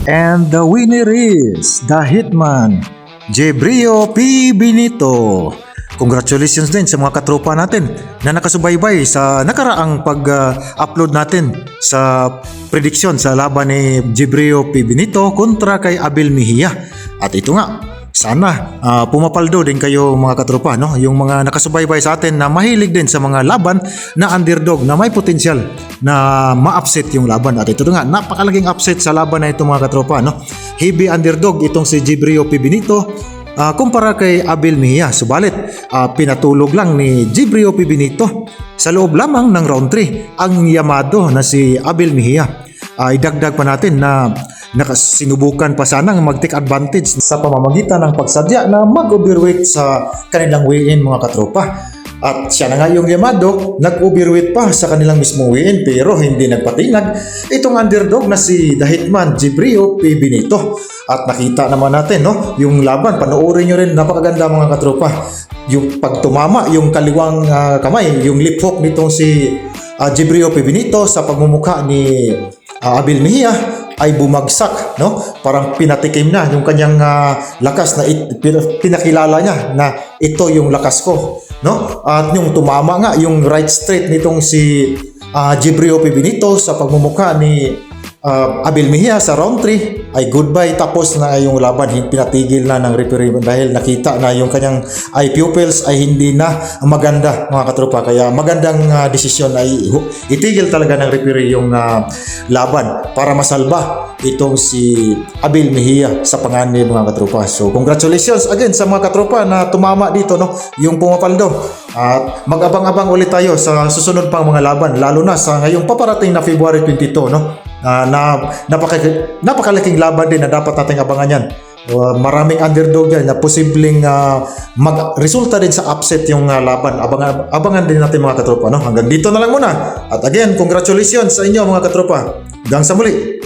And the winner is the Hitman, Jebrio P. Benito. Congratulations din sa mga katropa natin na nakasubaybay sa nakaraang pag-upload natin sa prediction sa laban ni Jebrio P. Benito kontra kay Abel Mejia. At ito nga, sana pumapaldo din kayo mga katropa, no? Yung mga nakasubaybay sa atin na mahilig din sa mga laban na underdog na may potensyal na ma-upset yung laban. At ito nga, napakalaking upset sa laban na ito mga katropa, no? Heavy underdog itong si Jebrio P. Benito kumpara kay Abel Mejia. Subalit, pinatulog lang ni Jebrio P. Benito sa loob lamang ng round 3 ang yamado na si Abel Mejia. Idagdag pa natin na sinubukan pa sanang mag-take advantage sa pamamagitan ng pagsadya na mag-overweight sa kanilang weigh-in mga katropa. At siya na nga yung yamado, nag-overweight pa sa kanilang mismong weigh-in pero hindi nagpatinag itong underdog na si The Hitman Jebrio P. Benito. At nakita naman natin, no, yung laban, panoorin nyo rin, napakaganda mga katropa. Yung pagtumama, yung kaliwang kamay, yung lip hook nitong si Jebrio P. Benito sa pagmumukha ni Abel Mejia ay bumagsak, no? Parang pinatikim na yung kanyang lakas na pinakilala niya na ito yung lakas ko, no? At yung tumama nga yung right straight nitong si Jebrio P. Benito sa pagmumukha ni Abel Mejia sa round 3 ay goodbye, tapos na yung laban. Pinatigil na ng referee dahil nakita na yung kanyang eye pupils ay hindi na maganda mga katropa. Kaya magandang desisyon ay itigil talaga ng referee yung laban para masalba itong si Abel Mejia sa panganib mga katropa. So congratulations again sa mga katropa na tumama dito, no, yung pumapaldo. At mag-abang-abang ulit tayo sa susunod pang mga laban, lalo na sa ngayong paparating na February 22, no? Napakalaking laban din na dapat nating abangan yan. Maraming underdog yan na posibleng magresulta din sa upset yung laban. Abangan din natin mga katropa, no? Hanggang dito na lang muna. At again, congratulations sa inyo mga katropa. Hanggang sa muli.